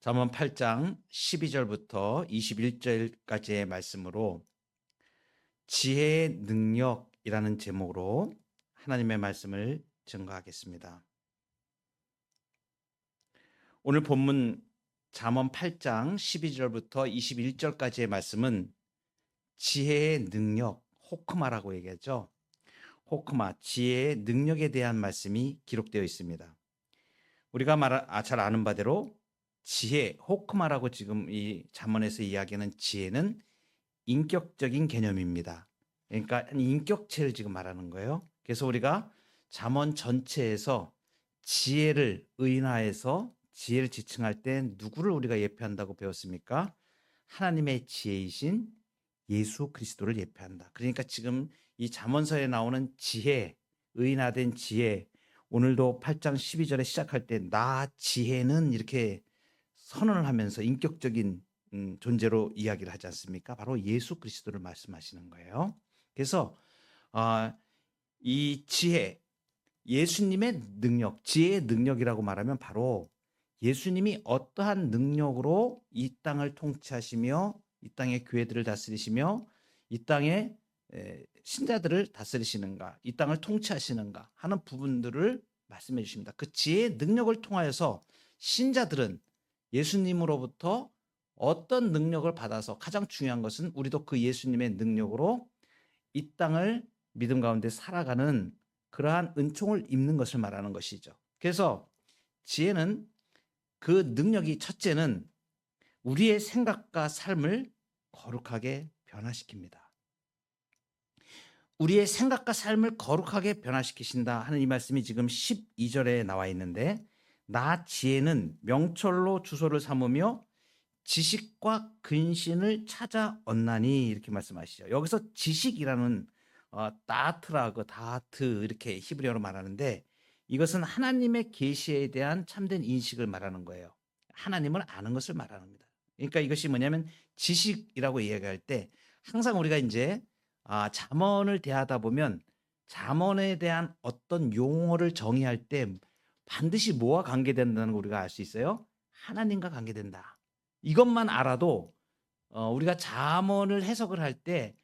잠언 8장 12절부터 21절까지의 말씀으로 지혜의 능력이라는 제목으로 하나님의 말씀을 증거하겠습니다. 오늘 본문 잠언 8장 12절부터 21절까지의 말씀은 지혜의 능력, 호크마라고 얘기하죠. 호크마, 지혜의 능력에 대한 말씀이 기록되어 있습니다. 우리가 잘 아는 바대로 지혜, 호크마라고 지금 이 잠언에서 이야기하는 지혜는 인격적인 개념입니다. 그러니까 인격체를 지금 말하는 거예요. 그래서 우리가 잠언 전체에서 지혜를 의인화해서 지혜를 지칭할 때 누구를 우리가 예표한다고 배웠습니까? 하나님의 지혜이신 예수 그리스도를 예표한다. 그러니까 지금 이 잠언서에 나오는 지혜, 의인화된 지혜, 오늘도 8장 12절에 시작할 때 나 지혜는 이렇게 선언을 하면서 인격적인 존재로 이야기를 하지 않습니까? 바로 예수 그리스도를 말씀하시는 거예요. 그래서 이 지혜, 예수님의 능력, 지혜의 능력이라고 말하면 바로 예수님이 어떠한 능력으로 이 땅을 통치하시며 이 땅의 교회들을 다스리시며 이 땅의 신자들을 다스리시는가, 이 땅을 통치하시는가 하는 부분들을 말씀해 주십니다. 그 지혜의 능력을 통하여서 신자들은 예수님으로부터 어떤 능력을 받아서, 가장 중요한 것은 우리도 그 예수님의 능력으로 이 땅을 믿음 가운데 살아가는 그러한 은총을 입는 것을 말하는 것이죠. 그래서 지혜는 그 능력이, 첫째는 우리의 생각과 삶을 거룩하게 변화시킵니다. 우리의 생각과 삶을 거룩하게 변화시키신다 하는 이 말씀이 지금 12절에 나와 있는데, 나 지혜는 명철로 주소를 삼으며 지식과 근신을 찾아 얻나니, 이렇게 말씀하시죠. 여기서 지식이라는 다트라, 다트 이렇게 히브리어로 말하는데, 이것은 하나님의 계시에 대한 참된 인식을 말하는 거예요. 하나님을 아는 것을 말합니다. 그러니까 이것이 뭐냐면, 지식이라고 이야기할 때 항상 우리가 이제 잠언을 대하다 보면 잠언에 대한 어떤 용어를 정의할 때 반드시 뭐와 관계된다는 걸 우리가 알 수 있어요. 하나님과 관계된다. 이것만 알아도 우리가 잠언을 해석을 할 때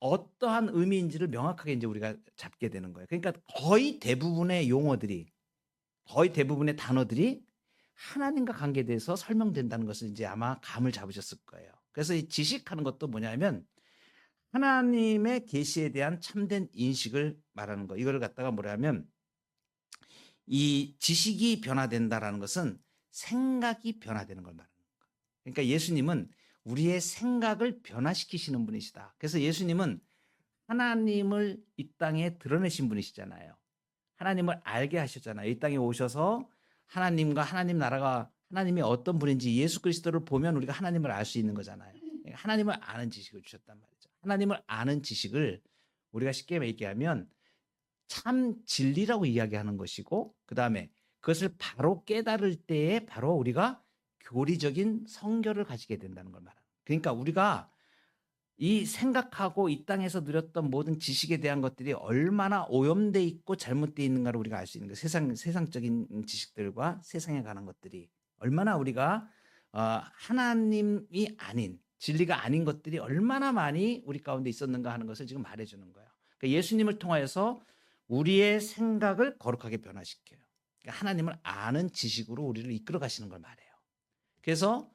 어떠한 의미인지를 명확하게 이제 우리가 잡게 되는 거예요. 그러니까 거의 대부분의 용어들이, 거의 대부분의 단어들이 하나님과 관계돼서 설명된다는 것을 이제 아마 감을 잡으셨을 거예요. 그래서 이 지식하는 것도 뭐냐면 하나님의 계시에 대한 참된 인식을 말하는 거. 이거를 갖다가 뭐냐면, 이 지식이 변화된다라는 것은 생각이 변화되는 걸 말하는 거예요. 그러니까 예수님은 우리의 생각을 변화시키시는 분이시다. 그래서 예수님은 하나님을 이 땅에 드러내신 분이시잖아요. 하나님을 알게 하셨잖아요. 이 땅에 오셔서 하나님과 하나님 나라가, 하나님이 어떤 분인지 예수 그리스도를 보면 우리가 하나님을 알 수 있는 거잖아요. 하나님을 아는 지식을 주셨단 말이죠. 하나님을 아는 지식을 우리가 쉽게 얘기하면 참 진리라고 이야기하는 것이고, 그 다음에 그것을 바로 깨달을 때에 바로 우리가 교리적인 성결을 가지게 된다는 걸 말합니다. 그러니까 우리가 이 생각하고 이 땅에서 누렸던 모든 지식에 대한 것들이 얼마나 오염돼 있고 잘못돼 있는가를 우리가 알 수 있는 거예요. 세상적인 지식들과 세상에 관한 것들이 얼마나 우리가 하나님이 아닌, 진리가 아닌 것들이 얼마나 많이 우리 가운데 있었는가 하는 것을 지금 말해주는 거예요. 그러니까 예수님을 통하여서 우리의 생각을 거룩하게 변화시켜요. 그러니까 하나님을 아는 지식으로 우리를 이끌어 가시는 걸 말해요. 그래서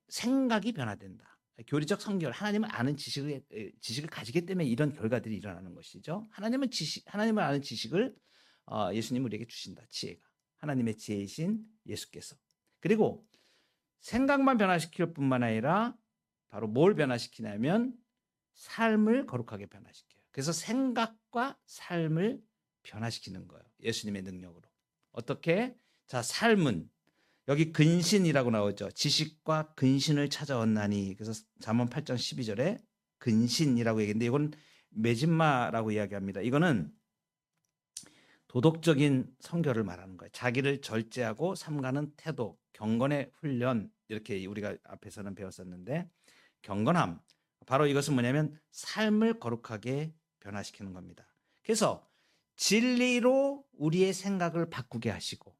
생각이 변화된다. 교리적 성결, 하나님을 아는 지식을 가지기 때문에 이런 결과들이 일어나는 것이죠. 하나님을 아는 지식을 예수님이 우리에게 주신다. 지혜가. 하나님의 지혜이신 예수께서. 그리고 생각만 변화시킬 뿐만 아니라 바로 뭘 변화시키냐면 삶을 거룩하게 변화시켜요. 그래서 생각과 삶을 변화시키는 거예요. 예수님의 능력으로. 어떻게? 자, 삶은 여기 근신이라고 나오죠. 지식과 근신을 찾아왔나니. 그래서 잠언 8장 12절에 근신이라고 얘기했는데, 이건 메집마라고 이야기합니다. 이거는 도덕적인 성결을 말하는 거예요. 자기를 절제하고 삼가는 태도, 경건의 훈련, 이렇게 우리가 앞에서는 배웠었는데, 경건함, 바로 이것은 뭐냐면 삶을 거룩하게 변화시키는 겁니다. 그래서 진리로 우리의 생각을 바꾸게 하시고,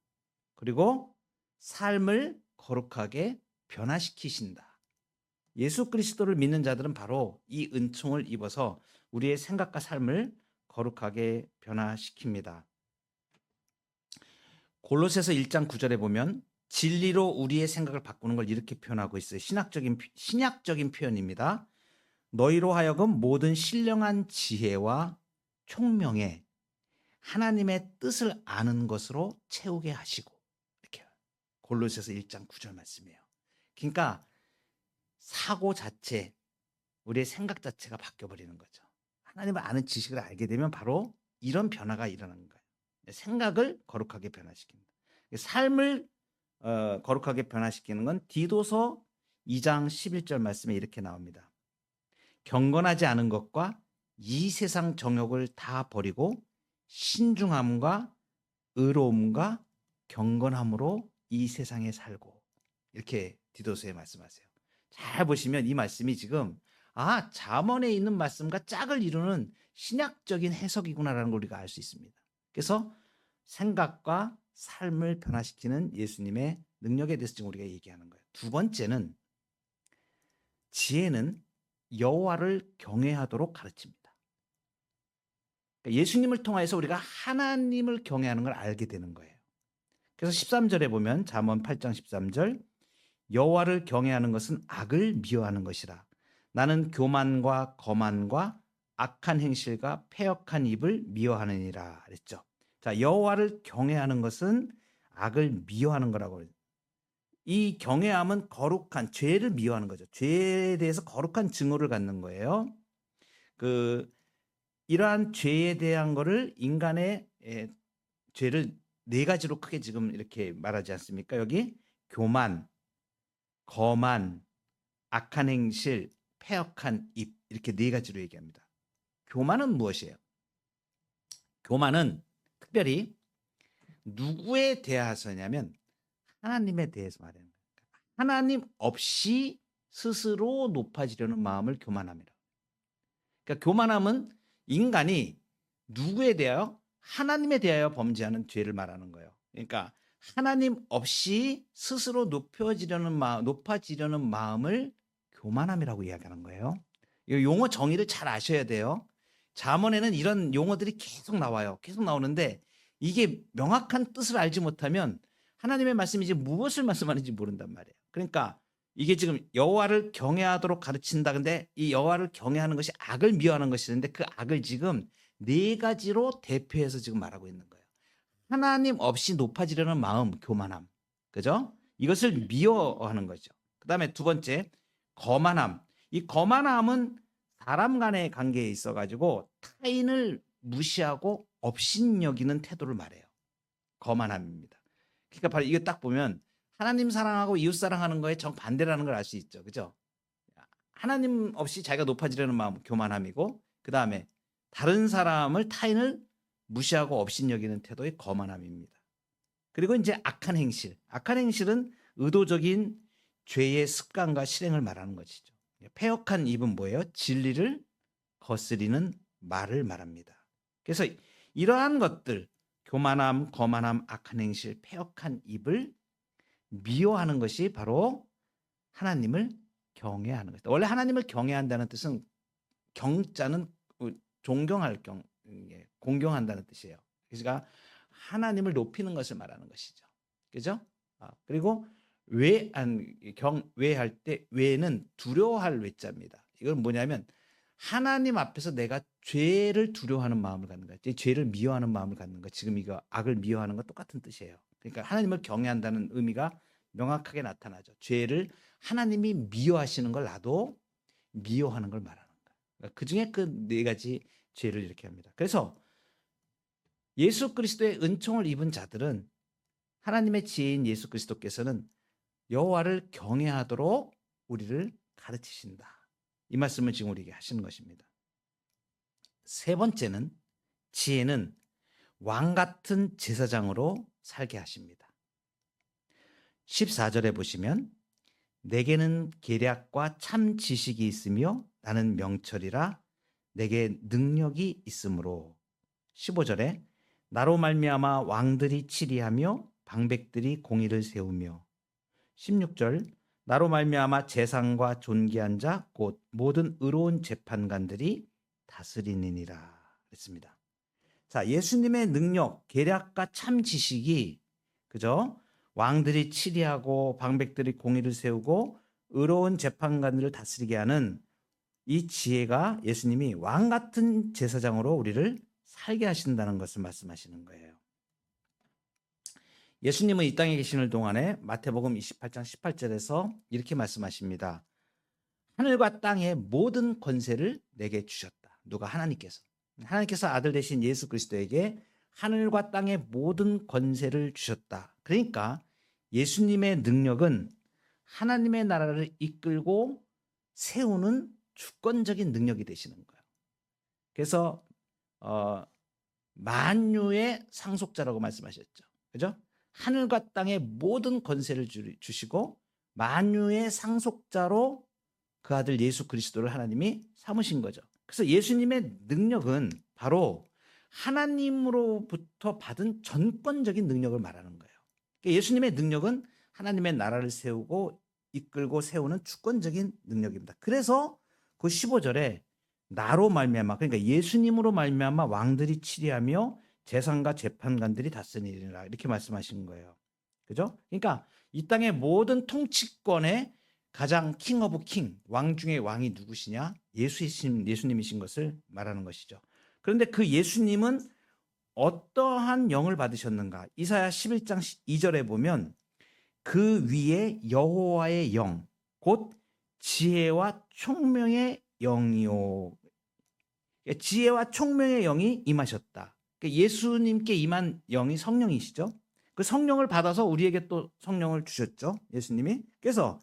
그리고 삶을 거룩하게 변화시키신다. 예수 그리스도를 믿는 자들은 바로 이 은총을 입어서 우리의 생각과 삶을 거룩하게 변화시킵니다. 골로새서 1장 9절에 보면 진리로 우리의 생각을 바꾸는 걸 이렇게 표현하고 있어요. 신약적인 표현입니다. 너희로 하여금 모든 신령한 지혜와 총명에 하나님의 뜻을 아는 것으로 채우게 하시고, 이렇게 골로새서 1장 9절 말씀이에요. 그러니까 사고 자체, 우리의 생각 자체가 바뀌어버리는 거죠. 하나님을 아는 지식을 알게 되면 바로 이런 변화가 일어나는 거예요. 생각을 거룩하게 변화시킵니다. 삶을 거룩하게 변화시키는 건 디도서 2장 11절 말씀에 이렇게 나옵니다. 경건하지 않은 것과 이 세상 정욕을 다 버리고 신중함과 의로움과 경건함으로 이 세상에 살고, 이렇게 디도서에 말씀하세요. 잘 보시면 이 말씀이 지금 잠언에 있는 말씀과 짝을 이루는 신약적인 해석이구나라는 걸 우리가 알 수 있습니다. 그래서 생각과 삶을 변화시키는 예수님의 능력에 대해서 지금 우리가 얘기하는 거예요. 두 번째는 지혜는 여호와를 경외하도록 가르칩니다. 그러니까 예수님을 통해서 우리가 하나님을 경외하는 걸 알게 되는 거예요. 그래서 13절에 보면 잠언 8장 13절 여호와를 경외하는 것은 악을 미워하는 것이라. 나는 교만과 거만과 악한 행실과 패역한 입을 미워하느니라 그랬죠. 자, 여호와를 경외하는 것은 악을 미워하는 거라고 그래요. 이 경외함은 거룩한 죄를 미워하는 거죠. 죄에 대해서 거룩한 증오를 갖는 거예요. 이러한 죄에 대한 거를 인간의 죄를 네 가지로 크게 지금 이렇게 말하지 않습니까? 여기 교만, 거만, 악한 행실, 패역한 입, 이렇게 네 가지로 얘기합니다. 교만은 무엇이에요? 교만은 특별히 누구에 대해서냐면 하나님에 대해서 말하는 거예요. 하나님 없이 스스로 높아지려는 마음을 교만함이라고. 그러니까 교만함은 인간이 누구에 대하여? 하나님에 대하여 범죄하는 죄를 말하는 거예요. 그러니까 하나님 없이 스스로 높아지려는 마음을 교만함이라고 이야기하는 거예요. 이 용어 정의를 잘 아셔야 돼요. 잠언에는 이런 용어들이 계속 나와요. 계속 나오는데 이게 명확한 뜻을 알지 못하면 하나님의 말씀이 이제 무엇을 말씀하는지 모른단 말이에요. 그러니까 이게 지금 여호와를 경외하도록 가르친다. 근데 이 여호와를 경외하는 것이 악을 미워하는 것이는데 그 악을 지금 네 가지로 대표해서 지금 말하고 있는 거예요. 하나님 없이 높아지려는 마음, 교만함. 그죠? 이것을 미워하는 거죠. 그다음에 두 번째, 거만함. 이 거만함은 사람 간의 관계에 있어 가지고 타인을 무시하고 업신여기는 태도를 말해요. 거만함입니다. 그러니까 바로 이거 딱 보면 하나님 사랑하고 이웃 사랑하는 거에 정반대라는 걸 알 수 있죠. 그죠? 하나님 없이 자기가 높아지려는 마음, 교만함이고, 그다음에 다른 사람을, 타인을 무시하고 업신여기는 태도의 거만함입니다. 그리고 이제 악한 행실. 악한 행실은 의도적인 죄의 습관과 실행을 말하는 것이죠. 패역한 입은 뭐예요? 진리를 거스리는 말을 말합니다. 그래서 이러한 것들, 교만함, 거만함, 악한 행실, 패역한 입을 미워하는 것이 바로 하나님을 경외하는 것이다. 원래 하나님을 경외한다는 뜻은 경자는 존경할 공경한다는 뜻이에요. 그러니까 하나님을 높이는 것을 말하는 것이죠. 그죠? 그리고 경외할 때 외는 두려워할 외자입니다. 이건 뭐냐면 하나님 앞에서 내가 죄를 두려워하는 마음을 갖는 거예요. 죄를 미워하는 마음을 갖는 거. 지금 이거 악을 미워하는 거 똑같은 뜻이에요. 그러니까 하나님을 경외한다는 의미가 명확하게 나타나죠. 죄를 하나님이 미워하시는 걸 나도 미워하는 걸 말하는 거예요. 그러니까 그중에 그 네 가지 죄를 이렇게 합니다. 그래서 예수 그리스도의 은총을 입은 자들은 하나님의 지혜인 예수 그리스도께서는 여호와를 경외하도록 우리를 가르치신다. 이 말씀을 지금 우리에게 하시는 것입니다. 세 번째는 지혜는 왕 같은 제사장으로 살게 하십니다. 14절에 보시면 내게는 계략과 참 지식이 있으며 나는 명철이라 내게 능력이 있으므로. 15절에 나로 말미암아 왕들이 치리하며 방백들이 공의를 세우며. 16절 나로 말미암아 재상과 존귀한 자 곧 모든 의로운 재판관들이 다스리느니라 그랬습니다. 자, 예수님의 능력, 계략과 참 지식이 그죠? 왕들이 치리하고 방백들이 공의를 세우고 의로운 재판관들을 다스리게 하는 이 지혜가 예수님이 왕 같은 제사장으로 우리를 살게 하신다는 것을 말씀하시는 거예요. 예수님은 이 땅에 계시는 동안에 마태복음 28장 18절에서 이렇게 말씀하십니다. 하늘과 땅의 모든 권세를 내게 주셨다. 누가? 하나님께서. 하나님께서 아들 되신 예수 그리스도에게 하늘과 땅의 모든 권세를 주셨다. 그러니까 예수님의 능력은 하나님의 나라를 이끌고 세우는 주권적인 능력이 되시는 거예요. 그래서 만유의 상속자라고 말씀하셨죠. 그죠? 하늘과 땅의 모든 권세를 주시고 만유의 상속자로 그 아들 예수 그리스도를 하나님이 삼으신 거죠. 그래서 예수님의 능력은 바로 하나님으로부터 받은 전권적인 능력을 말하는 거예요. 그러니까 예수님의 능력은 하나님의 나라를 세우고 이끌고 세우는 주권적인 능력입니다. 그래서 그 15절에 나로 말미암아, 그러니까 예수님으로 말미암아 왕들이 치리하며 재상과 재판관들이 다스리리라 이렇게 말씀하신 거예요. 그죠? 그러니까 이 땅의 모든 통치권의 가장 킹 오브 킹, 왕 중의 왕이 누구시냐? 예수님이신 것을 말하는 것이죠. 그런데 그 예수님은 어떠한 영을 받으셨는가? 이사야 11장 2절에 보면 그 위에 여호와의 영, 곧 지혜와 총명의 영이요. 지혜와 총명의 영이 임하셨다. 예수님께 임한 영이 성령이시죠. 그 성령을 받아서 우리에게 또 성령을 주셨죠. 예수님이. 그래서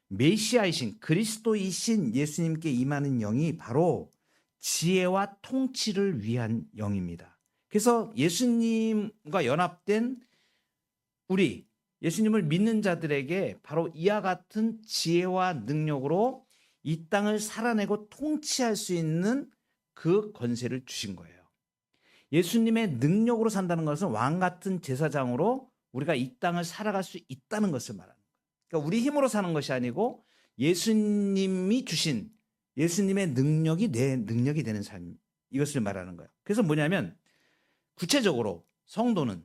메시아이신 그리스도이신 예수님께 임하는 영이 바로 지혜와 통치를 위한 영입니다. 그래서 예수님과 연합된 우리 예수님을 믿는 자들에게 바로 이와 같은 지혜와 능력으로 이 땅을 살아내고 통치할 수 있는 그 권세를 주신 거예요. 예수님의 능력으로 산다는 것은 왕 같은 제사장으로 우리가 이 땅을 살아갈 수 있다는 것을 말합니다. 그러니까 우리 힘으로 사는 것이 아니고 예수님이 주신 예수님의 능력이 내 능력이 되는 삶, 이것을 말하는 거예요. 그래서 뭐냐면 구체적으로 성도는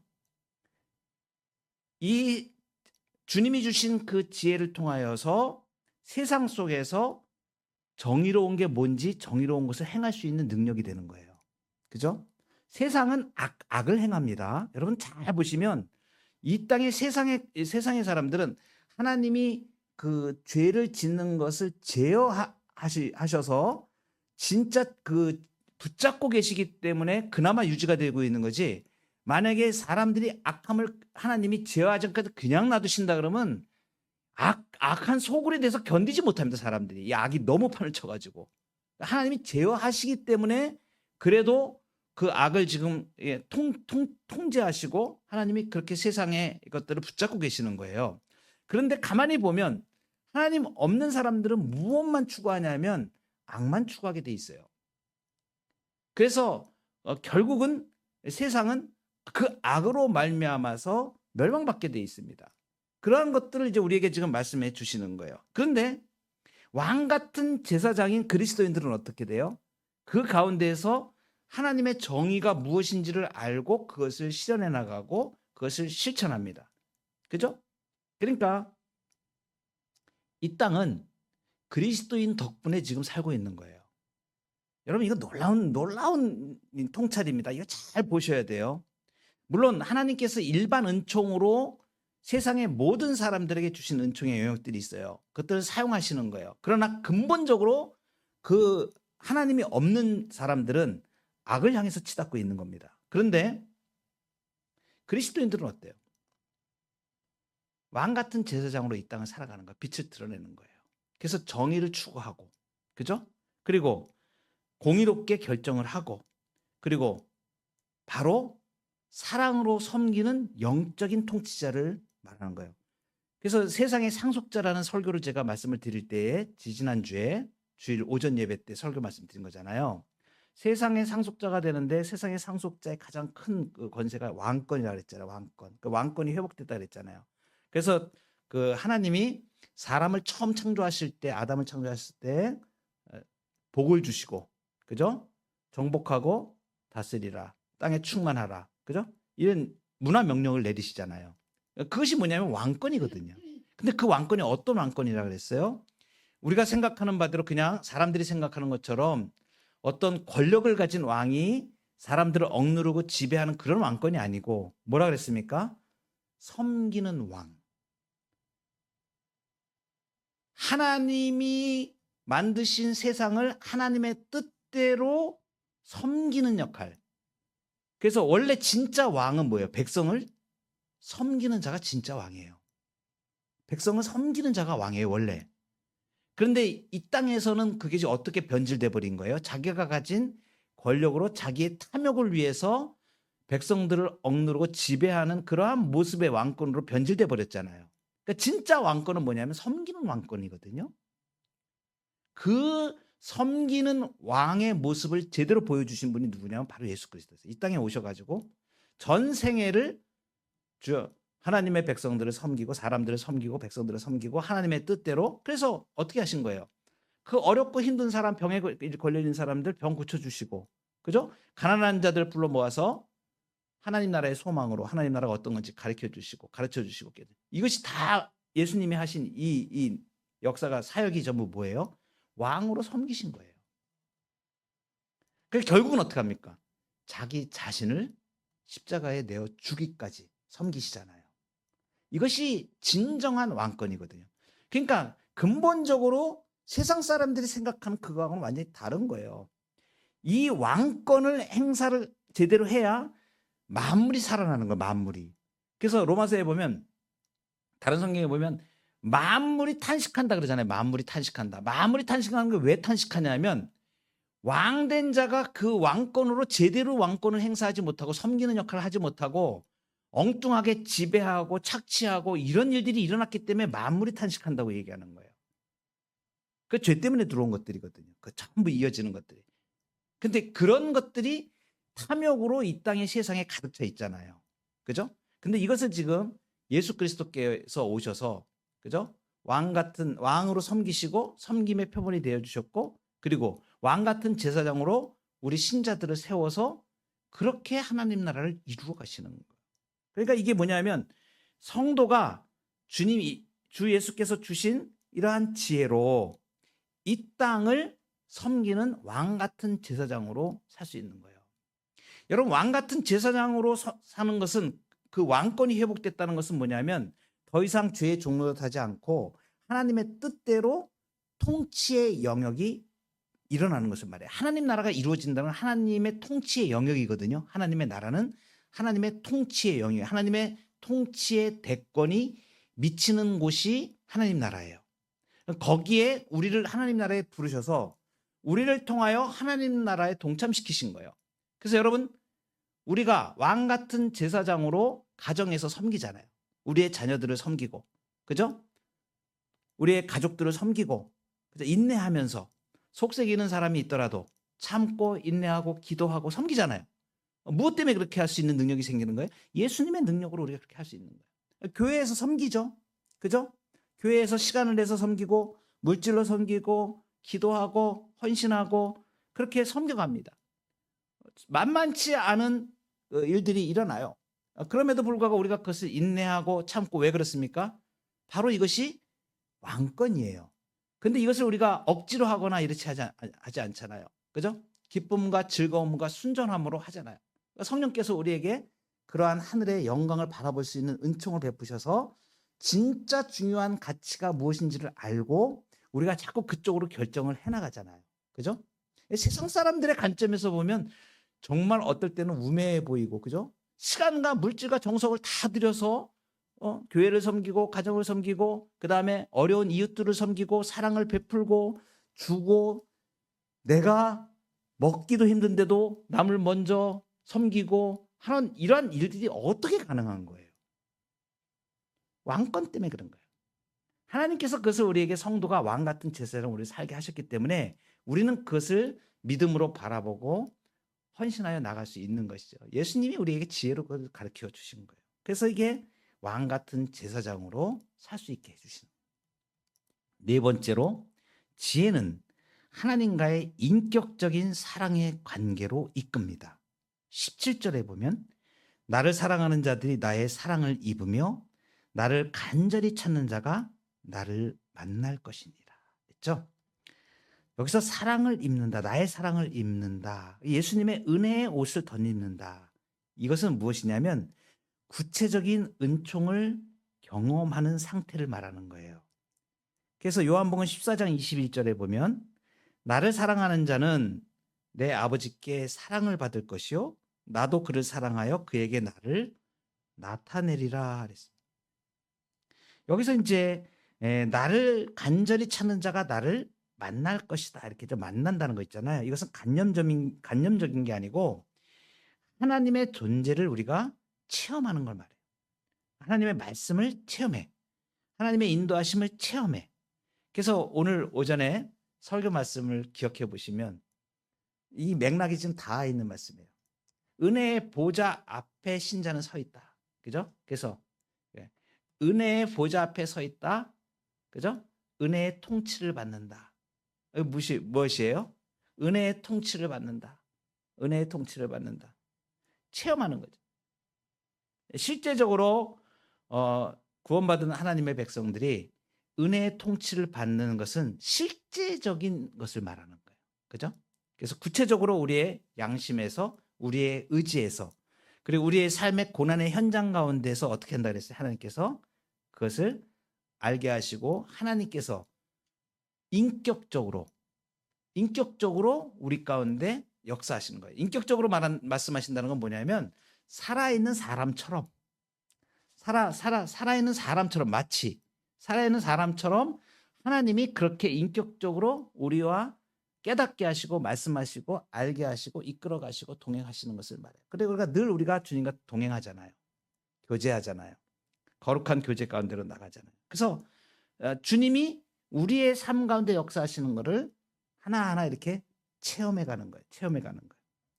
이 주님이 주신 그 지혜를 통하여서 세상 속에서 정의로운 게 뭔지 정의로운 것을 행할 수 있는 능력이 되는 거예요. 그죠? 세상은 악을 행합니다. 여러분 잘 보시면 이 땅의 세상의 사람들은 하나님이 그 죄를 짓는 것을 제어하셔서 진짜 그 붙잡고 계시기 때문에 그나마 유지가 되고 있는 거지. 만약에 사람들이 악함을 하나님이 제어하지 않고 그냥 놔두신다 그러면 악한 소굴에 대해서 견디지 못합니다. 사람들이. 이 악이 너무 판을 쳐가지고. 하나님이 제어하시기 때문에 그래도 그 악을 지금 통제하시고 하나님이 그렇게 세상의 것들을 붙잡고 계시는 거예요. 그런데 가만히 보면 하나님 없는 사람들은 무엇만 추구하냐면 악만 추구하게 돼 있어요. 그래서 결국은 세상은 그 악으로 말미암아서 멸망받게 돼 있습니다. 그러한 것들을 이제 우리에게 지금 말씀해 주시는 거예요. 그런데 왕 같은 제사장인 그리스도인들은 어떻게 돼요? 그 가운데에서 하나님의 정의가 무엇인지를 알고 그것을 실현해 나가고 그것을 실천합니다. 그죠? 그러니까 이 땅은 그리스도인 덕분에 지금 살고 있는 거예요. 여러분 이거 놀라운 통찰입니다. 이거 잘 보셔야 돼요. 물론 하나님께서 일반 은총으로 세상의 모든 사람들에게 주신 은총의 영역들이 있어요. 그것들을 사용하시는 거예요. 그러나 근본적으로 그 하나님이 없는 사람들은 악을 향해서 치닫고 있는 겁니다. 그런데 그리스도인들은 어때요? 왕 같은 제사장으로 이 땅을 살아가는 거예요. 빛을 드러내는 거예요. 그래서 정의를 추구하고, 그죠? 그리고 공의롭게 결정을 하고, 그리고 바로 사랑으로 섬기는 영적인 통치자를 말하는 거예요. 그래서 세상의 상속자라는 설교를 제가 말씀을 드릴 때에 지지난주에 주일 오전 예배 때 설교 말씀드린 거잖아요. 세상의 상속자가 되는데 세상의 상속자의 가장 큰 그 권세가 왕권이라고 그랬잖아요. 왕권. 그 왕권이 회복됐다 그랬잖아요. 그래서 그 하나님이 사람을 처음 창조하실 때, 아담을 창조하실 때 복을 주시고, 그죠? 정복하고 다스리라, 땅에 충만하라, 그죠? 이런 문화 명령을 내리시잖아요. 그것이 뭐냐면 왕권이거든요. 근데 그 왕권이 어떤 왕권이라 그랬어요? 우리가 생각하는 바대로 그냥 사람들이 생각하는 것처럼 어떤 권력을 가진 왕이 사람들을 억누르고 지배하는 그런 왕권이 아니고, 뭐라 그랬습니까? 섬기는 왕. 하나님이 만드신 세상을 하나님의 뜻대로 섬기는 역할. 그래서 원래 진짜 왕은 뭐예요? 백성을 섬기는 자가 진짜 왕이에요. 백성을 섬기는 자가 왕이에요, 원래. 그런데 이 땅에서는 그게 이제 어떻게 변질돼 버린 거예요? 자기가 가진 권력으로 자기의 탐욕을 위해서 백성들을 억누르고 지배하는 그러한 모습의 왕권으로 변질돼 버렸잖아요. 그러니까 진짜 왕권은 뭐냐면 섬기는 왕권이거든요. 그 섬기는 왕의 모습을 제대로 보여주신 분이 누구냐면 바로 예수 그리스도였어요. 이 땅에 오셔가지고 전 생애를 하나님의 백성들을 섬기고, 사람들을 섬기고, 백성들을 섬기고, 하나님의 뜻대로. 그래서 어떻게 하신 거예요? 그 어렵고 힘든 사람, 병에 걸려 있는 사람들 병 고쳐주시고, 그죠? 가난한 자들 불러 모아서 하나님 나라의 소망으로, 하나님 나라가 어떤 건지 가르쳐 주시고, 이것이 다 예수님이 하신 이 역사가, 사역이 전부 뭐예요? 왕으로 섬기신 거예요. 그래서 결국은 어떻게 합니까? 자기 자신을 십자가에 내어 주기까지 섬기시잖아요. 이것이 진정한 왕권이거든요. 그러니까 근본적으로 세상 사람들이 생각하는 그거하고는 완전히 다른 거예요. 이 왕권을 행사를 제대로 해야 만물이 살아나는 거예요. 만물이. 그래서 로마서에 보면, 다른 성경에 보면 만물이 탄식한다 그러잖아요. 만물이 탄식한다. 만물이 탄식하는 게 왜 탄식하냐면, 왕된 자가 그 왕권으로 제대로 왕권을 행사하지 못하고 섬기는 역할을 하지 못하고 엉뚱하게 지배하고 착취하고 이런 일들이 일어났기 때문에 만물이 탄식한다고 얘기하는 거예요. 그 죄 때문에 들어온 것들이거든요. 그 전부 이어지는 것들이. 근데 그런 것들이 탐욕으로 이 땅의 세상에 가득 차 있잖아요. 그죠? 근데 이것을 지금 예수 그리스도께서 오셔서, 그죠? 왕으로 섬기시고 섬김의 표본이 되어 주셨고, 그리고 왕 같은 제사장으로 우리 신자들을 세워서 그렇게 하나님 나라를 이루어 가시는 거예요. 그러니까 이게 뭐냐면, 성도가 주 예수께서 주신 이러한 지혜로 이 땅을 섬기는 왕 같은 제사장으로 살 수 있는 거예요. 여러분, 왕 같은 제사장으로 사는 것은, 그 왕권이 회복됐다는 것은 뭐냐면, 더 이상 죄의 종로를 타지 않고 하나님의 뜻대로 통치의 영역이 일어나는 것을 말해요. 하나님 나라가 이루어진다는 하나님의 통치의 영역이거든요. 하나님의 나라는 하나님의 통치의 영역이에요. 하나님의 통치의 대권이 미치는 곳이 하나님 나라예요. 거기에 우리를 하나님 나라에 부르셔서 우리를 통하여 하나님 나라에 동참시키신 거예요. 그래서 여러분, 우리가 왕 같은 제사장으로 가정에서 섬기잖아요. 우리의 자녀들을 섬기고, 그죠? 우리의 가족들을 섬기고, 그죠? 인내하면서 속색이는 사람이 있더라도 참고 인내하고 기도하고 섬기잖아요. 무엇 때문에 그렇게 할 수 있는 능력이 생기는 거예요? 예수님의 능력으로 우리가 그렇게 할 수 있는 거예요. 교회에서 섬기죠. 그죠? 교회에서 시간을 내서 섬기고, 물질로 섬기고, 기도하고, 헌신하고, 그렇게 섬겨갑니다. 만만치 않은 일들이 일어나요. 그럼에도 불구하고 우리가 그것을 인내하고 참고, 왜 그렇습니까? 바로 이것이 왕권이에요. 근데 이것을 우리가 억지로 하거나 이렇게 하지 않잖아요. 그죠? 기쁨과 즐거움과 순전함으로 하잖아요. 성령께서 우리에게 그러한 하늘의 영광을 바라볼 수 있는 은총을 베푸셔서 진짜 중요한 가치가 무엇인지를 알고 우리가 자꾸 그쪽으로 결정을 해나가잖아요. 그죠? 세상 사람들의 관점에서 보면 정말 어떨 때는 우매해 보이고, 그죠? 시간과 물질과 정성을 다 들여서 교회를 섬기고, 가정을 섬기고, 그 다음에 어려운 이웃들을 섬기고, 사랑을 베풀고, 주고, 내가 먹기도 힘든데도 남을 먼저 섬기고 하는 이러한 일들이 어떻게 가능한 거예요? 왕권 때문에 그런 거예요. 하나님께서 그것을 우리에게, 성도가 왕 같은 제사장으로 우리를 살게 하셨기 때문에 우리는 그것을 믿음으로 바라보고 헌신하여 나갈 수 있는 것이죠. 예수님이 우리에게 지혜로 그걸 가르쳐 주신 거예요. 그래서 이게 왕 같은 제사장으로 살 수 있게 해주시는. 네 번째로 지혜는 하나님과의 인격적인 사랑의 관계로 이끕니다. 17절에 보면 나를 사랑하는 자들이 나의 사랑을 입으며 나를 간절히 찾는 자가 나를 만날 것이니라. 했죠? 여기서 사랑을 입는다. 나의 사랑을 입는다. 예수님의 은혜의 옷을 덧입는다. 이것은 무엇이냐면 구체적인 은총을 경험하는 상태를 말하는 거예요. 그래서 요한복음 14장 21절에 보면 나를 사랑하는 자는 내 아버지께 사랑을 받을 것이요 나도 그를 사랑하여 그에게 나를 나타내리라 그랬습니다. 여기서 이제 나를 간절히 찾는 자가 나를 만날 것이다 이렇게 좀 만난다는 거 있잖아요. 이것은 간념적인 게 아니고 하나님의 존재를 우리가 체험하는 걸 말해요. 하나님의 말씀을 체험해. 하나님의 인도하심을 체험해. 그래서 오늘 오전에 설교 말씀을 기억해 보시면 이 맥락이 지금 다 있는 말씀이에요. 은혜의 보좌 앞에 신자는 서 있다. 그죠? 그래서 은혜의 보좌 앞에 서 있다. 그죠? 은혜의 통치를 받는다. 무엇이에요? 은혜의 통치를 받는다. 은혜의 통치를 받는다. 체험하는 거죠. 실제적으로 구원받은 하나님의 백성들이 은혜의 통치를 받는 것은 실제적인 것을 말하는 거예요. 그죠? 그래서 구체적으로 우리의 양심에서 우리의 의지에서 그리고 우리의 삶의 고난의 현장 가운데서 어떻게 한다 그랬어요? 하나님께서 그것을 알게 하시고 하나님께서 인격적으로 우리 가운데 역사하시는 거예요. 인격적으로 말씀하신다는 건 뭐냐면 살아있는 사람처럼 살아있는 사람처럼 마치 살아있는 사람처럼 하나님이 그렇게 인격적으로 우리와 깨닫게 하시고 말씀하시고 알게 하시고 이끌어 가시고 동행하시는 것을 말해요. 그리고 우리가 주님과 동행하잖아요. 교제하잖아요. 거룩한 교제 가운데로 나가잖아요. 그래서 주님이 우리의 삶 가운데 역사하시는 것을 하나하나 이렇게 체험해 가는 거예요.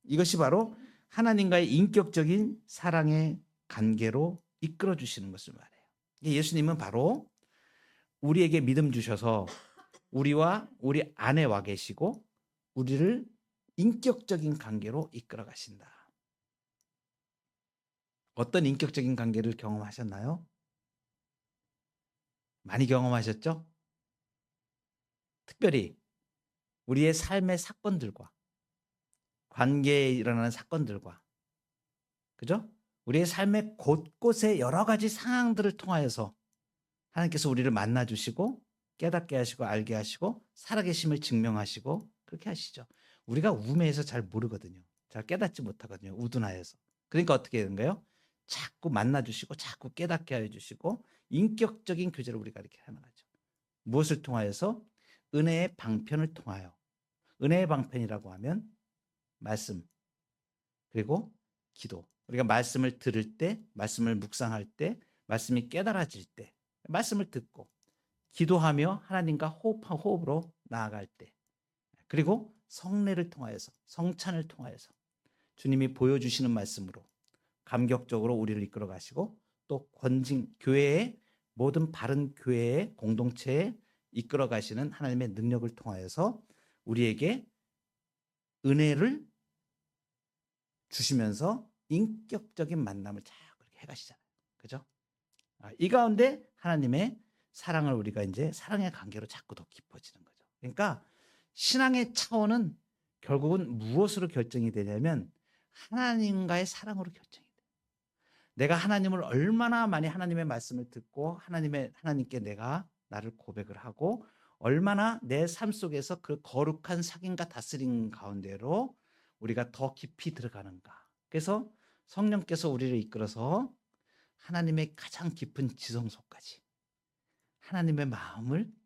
이것이 바로 하나님과의 인격적인 사랑의 관계로 이끌어 주시는 것을 말해요. 예수님은 바로 우리에게 믿음 주셔서 우리와 우리 안에 와 계시고 우리를 인격적인 관계로 이끌어 가신다. 어떤 인격적인 관계를 경험하셨나요? 많이 경험하셨죠? 특별히 우리의 삶의 사건들과 관계에 일어나는 사건들과 그죠? 우리의 삶의 곳곳에 여러 가지 상황들을 통하여서 하나님께서 우리를 만나 주시고 깨닫게 하시고 알게 하시고 살아계심을 증명하시고 그렇게 하시죠. 우리가 우매해서 잘 모르거든요. 잘 깨닫지 못하거든요. 우둔하여서. 그러니까 어떻게 되는가요? 자꾸 만나 주시고 자꾸 깨닫게 해 주시고 인격적인 교제를 우리가 이렇게 하는 거죠. 무엇을 통하여서? 은혜의 방편을 통하여. 은혜의 방편이라고 하면 말씀 그리고 기도. 우리가 말씀을 들을 때, 말씀을 묵상할 때, 말씀이 깨달아질 때, 말씀을 듣고 기도하며 하나님과 호흡으로 나아갈 때, 그리고 성례를 통하여서, 성찬을 통하여서 주님이 보여주시는 말씀으로 감격적으로 우리를 이끌어 가시고 또 교회의 모든 바른 교회의 공동체에 이끌어 가시는 하나님의 능력을 통하여서 우리에게 은혜를 주시면서 인격적인 만남을 자꾸 이렇게 해가시잖아요. 그죠? 이 가운데 하나님의 사랑을 우리가 이제 사랑의 관계로 자꾸 더 깊어지는 거죠. 그러니까 신앙의 차원은 결국은 무엇으로 결정이 되냐면 하나님과의 사랑으로 결정이 돼요. 내가 하나님을 얼마나 많이 하나님의 말씀을 듣고 하나님께 내가 나를 고백을 하고 얼마나 내 삶 속에서 그 거룩한 사귐과 다스림 가운데로 우리가 더 깊이 들어가는가. 그래서 성령께서 우리를 이끌어서 하나님의 가장 깊은 지성소까지 하나님의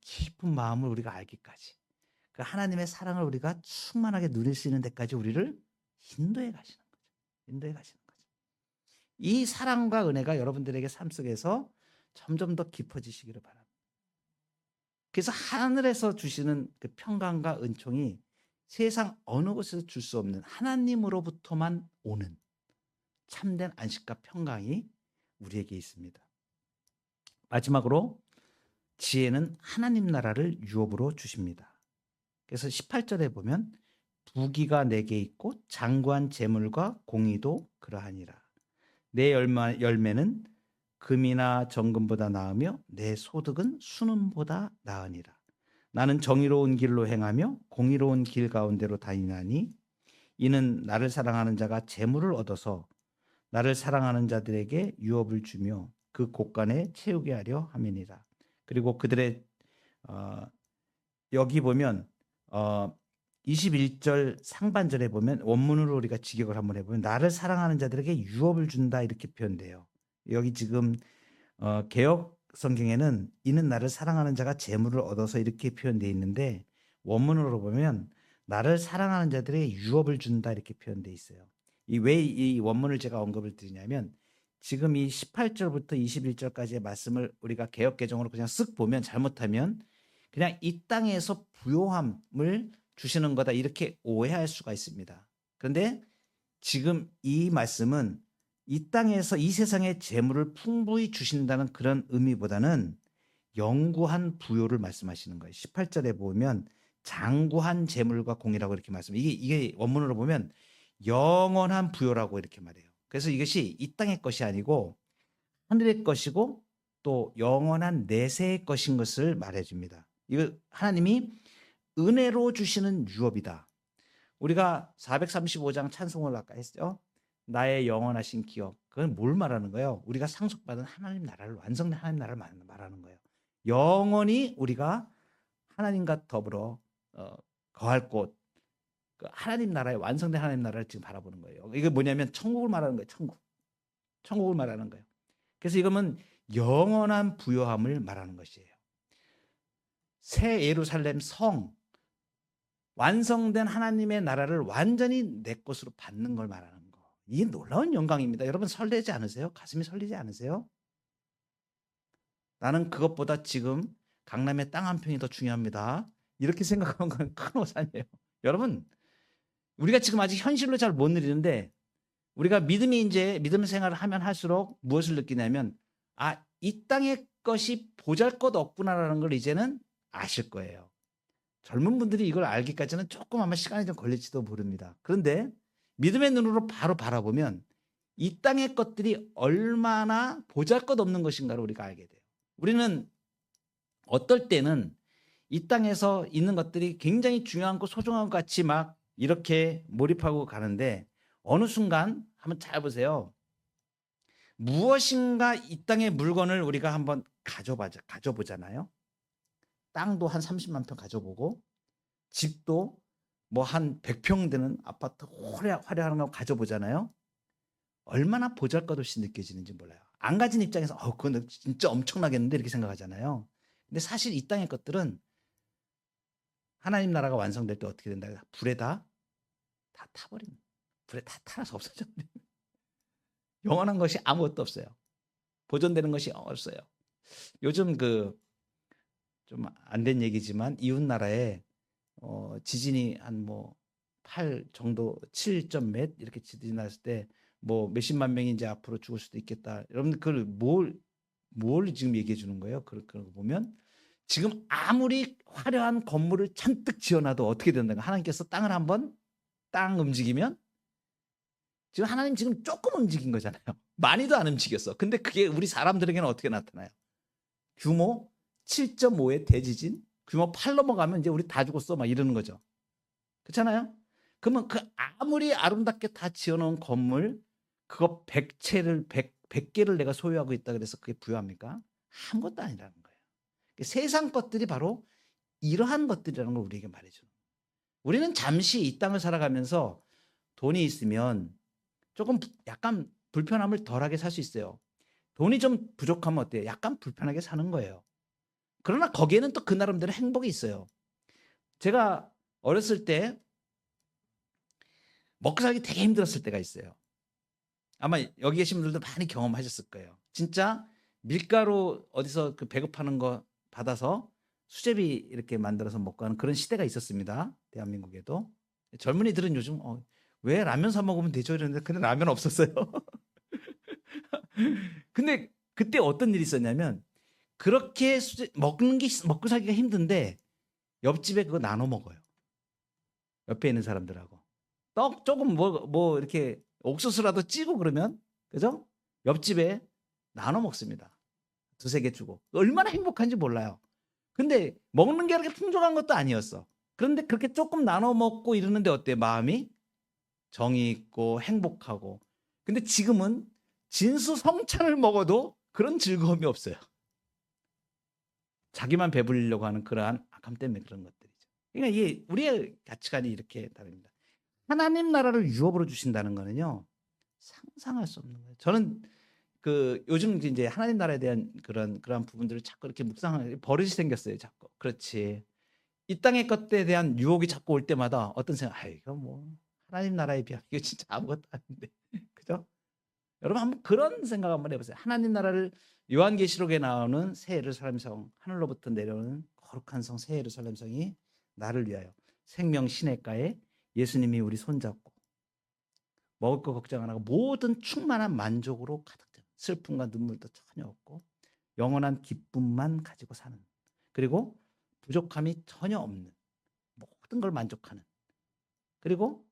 깊은 마음을 우리가 알기까지 그 하나님의 사랑을 우리가 충만하게 누릴 수 있는 데까지 우리를 인도해 가시는 거죠. 이 사랑과 은혜가 여러분들에게 삶 속에서 점점 더 깊어지시기를 바랍니다. 그래서 하늘에서 주시는 그 평강과 은총이 세상 어느 곳에서 줄 수 없는 하나님으로부터만 오는 참된 안식과 평강이 우리에게 있습니다. 마지막으로 지혜는 하나님 나라를 유업으로 주십니다. 그래서 18절에 보면 부귀가 내게 있고 장구한 재물과 공의도 그러하니라. 내 열매는 금이나 정금보다 나으며 내 소득은 순음보다 나으니라. 나는 정의로운 길로 행하며 공의로운 길 가운데로 다니나니 이는 나를 사랑하는 자가 재물을 얻어서 나를 사랑하는 자들에게 유업을 주며 그 곳간에 채우게 하려 함이니라. 그리고 그들의 여기 보면 21절 상반절에 보면 원문으로 우리가 직역을 한번 해보면 나를 사랑하는 자들에게 유업을 준다 이렇게 표현돼요. 여기 지금 개역 성경에는 이는 나를 사랑하는 자가 재물을 얻어서 이렇게 표현되어 있는데 원문으로 보면 나를 사랑하는 자들에게 유업을 준다 이렇게 표현되어 있어요. 왜 이 원문을 제가 언급을 드리냐면 지금 이 18절부터 21절까지의 말씀을 우리가 개역 개정으로 그냥 쓱 보면 잘못하면 그냥 이 땅에서 부요함을 주시는 거다 이렇게 오해할 수가 있습니다. 그런데 지금 이 말씀은 이 땅에서 이 세상에 재물을 풍부히 주신다는 그런 의미보다는 영구한 부요를 말씀하시는 거예요. 18절에 보면 장구한 재물과 공이라고 이렇게 말씀해요. 이게 원문으로 보면 영원한 부요라고 이렇게 말해요. 그래서 이것이 이 땅의 것이 아니고 하늘의 것이고 또 영원한 내세의 것인 것을 말해줍니다. 이거 하나님이 은혜로 주시는 유업이다. 우리가 435장 찬송을 아까 했죠. 나의 영원하신 기업. 그건 뭘 말하는 거예요? 우리가 상속받은 하나님 나라를 완성된 하나님 나라를 말하는 거예요. 영원히 우리가 하나님과 더불어 거할 곳, 그 하나님 나라의 완성된 하나님 나라를 지금 바라보는 거예요. 이게 뭐냐면 천국을 말하는 거예요. 천국을 말하는 거예요. 그래서 이거는 영원한 부요함을 말하는 것이에요. 새 예루살렘 성, 완성된 하나님의 나라를 완전히 내 것으로 받는 걸 말하는 거. 이게 놀라운 영광입니다. 여러분 설레지 않으세요? 가슴이 설레지 않으세요? 나는 그것보다 지금 강남의 땅 한 평이 더 중요합니다. 이렇게 생각하는 건 큰 오산이에요. 여러분, 우리가 지금 아직 현실로 잘 못 누리는데 우리가 믿음 생활을 하면 할수록 무엇을 느끼냐면 이 땅의 것이 보잘것없구나라는 걸 이제는 아실 거예요. 젊은 분들이 이걸 알기까지는 조금 아마 시간이 좀 걸릴지도 모릅니다. 그런데 믿음의 눈으로 바로 바라보면 이 땅의 것들이 얼마나 보잘것없는 것인가를 우리가 알게 돼요. 우리는 어떨 때는 이 땅에서 있는 것들이 굉장히 중요한 것, 소중한 것 같이 막 이렇게 몰입하고 가는데 어느 순간 한번 잘 보세요. 무엇인가 이 땅의 물건을 우리가 한번 가져보잖아요. 땅도 한 30만 평 가져보고 집도 뭐 한 100평 되는 아파트 화려한 거 가져보잖아요. 얼마나 보잘것없이 느껴지는지 몰라요. 안 가진 입장에서 그건 진짜 엄청나겠는데 이렇게 생각하잖아요. 근데 사실 이 땅의 것들은 하나님 나라가 완성될 때 어떻게 된다? 불에 다 타버립니다. 불에 다 타서 없어져. 영원한 것이 아무것도 없어요. 보존되는 것이 없어요. 요즘 좀 안 된 얘기지만 이웃 나라에 지진이 한 8 정도 7점 몇 이렇게 지진이 났을 때 몇십만 명이 이제 앞으로 죽을 수도 있겠다. 여러분 그걸 뭘 지금 얘기해 주는 거예요? 그런 거 보면 지금 아무리 화려한 건물을 잔뜩 지어놔도 어떻게 된다가 하나님께서 땅 움직이면 지금 하나님 지금 조금 움직인 거잖아요. 많이도 안 움직였어. 근데 그게 우리 사람들에게는 어떻게 나타나요? 규모 7.5의 대지진, 규모 8 넘어가면 이제 우리 다 죽었어 막 이러는 거죠. 그렇잖아요? 그러면 그 아무리 아름답게 다 지어놓은 건물 그거 100개를 내가 소유하고 있다 그래서 그게 부유합니까? 아무것도 아니라는 거예요. 세상 것들이 바로 이러한 것들이라는 걸 우리에게 말해줘요. 우리는 잠시 이 땅을 살아가면서 돈이 있으면 조금 약간 불편함을 덜하게 살 수 있어요. 돈이 좀 부족하면 어때요? 약간 불편하게 사는 거예요. 그러나 거기에는 또 그 나름대로 행복이 있어요. 제가 어렸을 때 먹고 살기 되게 힘들었을 때가 있어요. 아마 여기 계신 분들도 많이 경험하셨을 거예요. 진짜 밀가루 어디서 그 배급하는 거 받아서 수제비 이렇게 만들어서 먹고 하는 그런 시대가 있었습니다. 대한민국에도. 젊은이들은 요즘 왜 라면 사 먹으면 되죠 이러는데 근데 라면 없었어요. 근데 그때 어떤 일이 있었냐면 그렇게 먹는 게 먹고 살기가 힘든데 옆집에 그거 나눠 먹어요. 옆에 있는 사람들하고. 떡 조금 뭐 이렇게 옥수수라도 찌고 그러면, 그죠? 옆집에 나눠 먹습니다. 두세 개 주고. 얼마나 행복한지 몰라요. 근데 먹는 게 그렇게 풍족한 것도 아니었어. 그런데 그렇게 조금 나눠 먹고 이러는데 어때? 마음이 정이 있고 행복하고. 근데 지금은 진수성찬을 먹어도 그런 즐거움이 없어요. 자기만 배부리려고 하는 그러한 악함 때문에 그런 것들이죠. 그러니까 이게 우리의 가치관이 이렇게 다릅니다. 하나님 나라를 유업으로 주신다는 거는요, 상상할 수 없는 거예요. 저는 그 요즘 이제 하나님 나라에 대한 그런 부분들을 자꾸 이렇게 묵상하는 버릇이 생겼어요. 자꾸. 그렇지. 이 땅의 것들에 대한 유혹이 자꾸 올 때마다 어떤 생각, 아, 이거 뭐 하나님 나라에 비하면 이거 진짜 아무것도 아닌데, 그죠? 여러분 한번 그런 생각 한번 해보세요. 하나님 나라를 요한계시록에 나오는 새 예루살렘 성, 하늘로부터 내려오는 거룩한 성 새 예루살렘 성이 나를 위하여 생명 시냇가에 예수님이 우리 손잡고 먹을 거 걱정 안 하고 모든 충만한 만족으로 가득 찬, 슬픔과 눈물도 전혀 없고 영원한 기쁨만 가지고 사는, 그리고 부족함이 전혀 없는, 모든 걸 만족하는, 그리고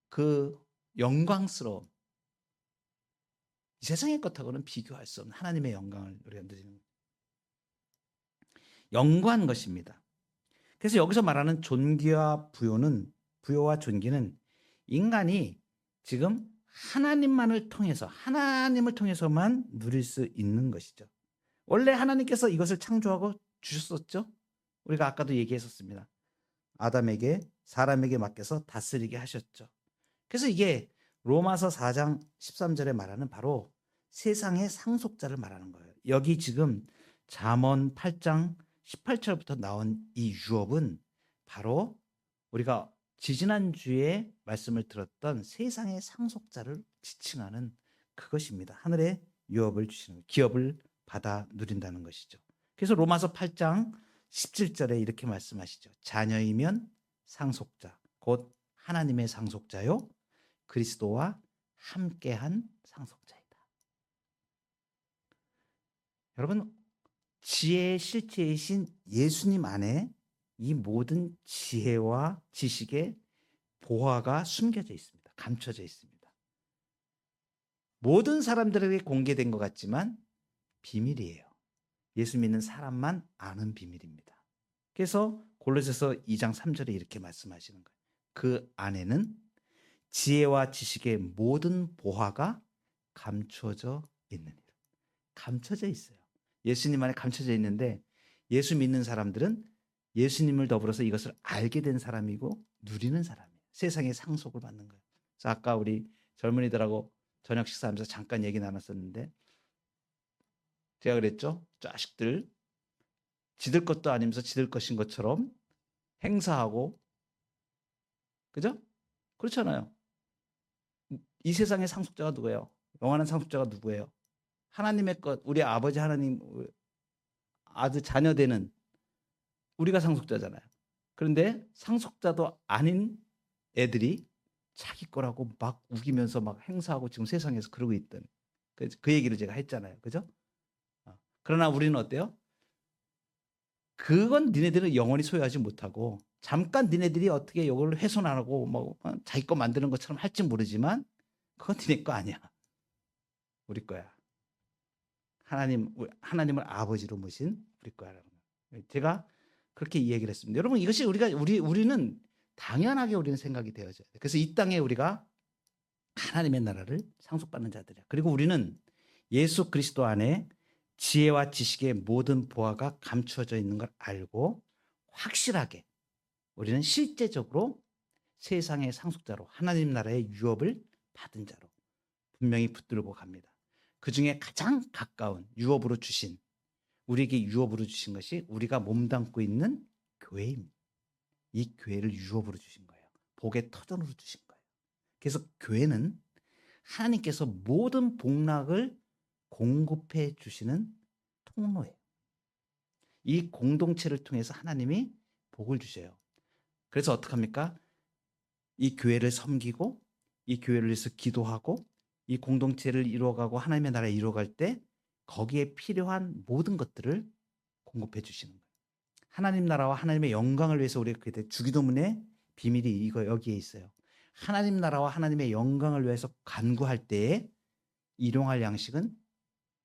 그 영광스러움, 이 세상의 것하고는 비교할 수 없는 하나님의 영광을 우리가 누리는, 영광한 것입니다. 그래서 여기서 말하는 존귀와 부요와 존귀는 인간이 지금 하나님을 통해서만 누릴 수 있는 것이죠. 원래 하나님께서 이것을 창조하고 주셨었죠. 우리가 아까도 얘기했었습니다. 아담에게, 사람에게 맡겨서 다스리게 하셨죠. 그래서 이게 로마서 4장 13절에 말하는 바로 세상의 상속자를 말하는 거예요. 여기 지금 잠언 8장 18절부터 나온 이 유업은 바로 우리가 지지난주에 말씀을 들었던 세상의 상속자를 지칭하는 그것입니다. 하늘의 유업을 주시는, 기업을 받아 누린다는 것이죠. 그래서 로마서 8장 17절에 이렇게 말씀하시죠. 자녀이면 상속자, 곧 하나님의 상속자요, 그리스도와 함께한 상속자이다. 여러분, 지혜의 실체이신 예수님 안에 이 모든 지혜와 지식의 보화가 숨겨져 있습니다. 감춰져 있습니다. 모든 사람들에게 공개된 것 같지만 비밀이에요. 예수 믿는 사람만 아는 비밀입니다. 그래서 골로새서 2장 3절에 이렇게 말씀하시는 거예요. 그 안에는 지혜와 지식의 모든 보화가 감춰져 있느니라. 감춰져 있어요. 예수님 안에 감춰져 있는데 예수 믿는 사람들은 예수님을 더불어서 이것을 알게 된 사람이고 누리는 사람이에요. 세상의 상속을 받는 거예요. 그래서 아까 우리 젊은이들하고 저녁 식사하면서 잠깐 얘기 나눴었는데 제가 그랬죠. 자식들 지들 것도 아니면서 지들 것인 것처럼 행사하고, 그죠? 그렇잖아요. 이 세상의 상속자가 누구예요? 영원한 상속자가 누구예요? 하나님의 것, 우리 아버지 하나님 아들 자녀 되는 우리가 상속자잖아요. 그런데 상속자도 아닌 애들이 자기 거라고 막 우기면서 막 행사하고 지금 세상에서 그러고 있던 그 얘기를 제가 했잖아요. 그죠? 그러나 우리는 어때요? 그건 니네들은 영원히 소유하지 못하고 잠깐 니네들이 어떻게 이걸 훼손하고 뭐 자기 거 만드는 것처럼 할지 모르지만 그건 니네 거 아니야. 우리 거야. 하나님을 아버지로 모신 우리 거야라는 거예요. 제가 그렇게 이 얘기를 했습니다. 여러분, 이것이 우리는 당연하게 우리는 생각이 되어져야 돼. 그래서 이 땅에 우리가 하나님의 나라를 상속받는 자들이야. 그리고 우리는 예수 그리스도 안에 지혜와 지식의 모든 보화가 감추어져 있는 걸 알고 확실하게 우리는 실제적으로 세상의 상속자로 하나님 나라의 유업을 받은 자로 분명히 붙들고 갑니다. 그 중에 가장 가까운 유업으로 주신, 우리에게 유업으로 주신 것이 우리가 몸담고 있는 교회입니다. 이 교회를 유업으로 주신 거예요. 복의 터전으로 주신 거예요. 그래서 교회는 하나님께서 모든 복락을 공급해 주시는 통로예요. 이 공동체를 통해서 하나님이 복을 주셔요. 그래서 어떡합니까? 이 교회를 섬기고 이 교회를 위해서 기도하고 이 공동체를 이루어가고 하나님의 나라에 이루어갈 때 거기에 필요한 모든 것들을 공급해 주시는 거예요. 하나님 나라와 하나님의 영광을 위해서 우리가 그때 주기도문의 비밀이 이거 여기에 있어요. 하나님 나라와 하나님의 영광을 위해서 간구할 때에 일용할 양식은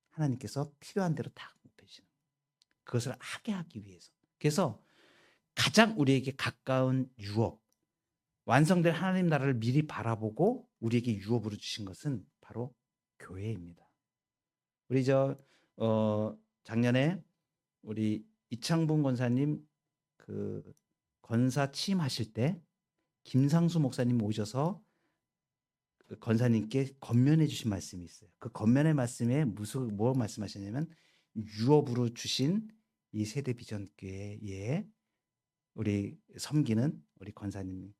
하나님께서 필요한 대로 다 공급해 주시는 거예요. 그것을 하게 하기 위해서. 그래서 가장 우리에게 가까운 유업, 완성될 하나님 나라를 미리 바라보고 우리에게 유업으로 주신 것은 바로 교회입니다. 우리 작년에 우리 이창분 권사님 그 권사 취임하실 때 김상수 목사님 오셔서 그 권사님께 권면해 주신 말씀이 있어요. 그 권면의 말씀에 뭐 말씀하셨냐면 유업으로 주신 이 세대 비전 교회에 우리 섬기는 우리 권사님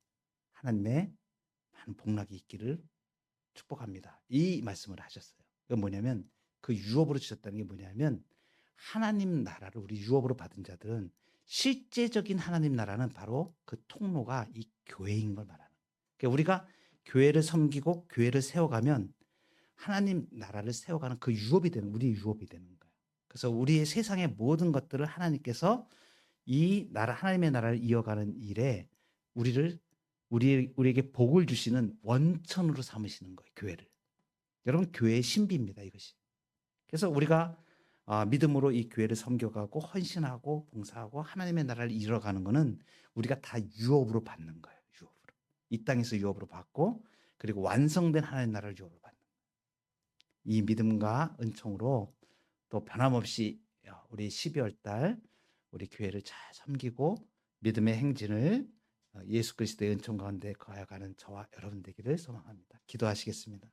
하나님의 많은 복락이 있기를 축복합니다. 이 말씀을 하셨어요. 그건 뭐냐면 그 유업으로 주셨다는 게 뭐냐면 하나님 나라를 우리 유업으로 받은 자들은 실제적인 하나님 나라는 바로 그 통로가 이 교회인 걸 말하는 거예요. 그러니까 우리가 교회를 섬기고 교회를 세워가면 하나님 나라를 세워가는 그 유업이 되는 우리 유업이 되는 거예요. 그래서 우리의 세상의 모든 것들을 하나님께서 이 나라 하나님의 나라를 이어가는 일에 우리에게 복을 주시는 원천으로 삼으시는 거예요. 교회를. 여러분 교회의 신비입니다. 이것이. 그래서 우리가 믿음으로 이 교회를 섬겨가고 헌신하고 봉사하고 하나님의 나라를 이뤄가는 것은 우리가 다 유업으로 받는 거예요. 유업으로. 이 땅에서 유업으로 받고 그리고 완성된 하나님의 나라를 유업으로 받는 거예요. 이 믿음과 은총으로 또 변함없이 우리 12월 달 우리 교회를 잘 섬기고 믿음의 행진을 예수 그리스도의 은총 가운데 거하여가는 저와 여러분 되기를 소망합니다. 기도하시겠습니다.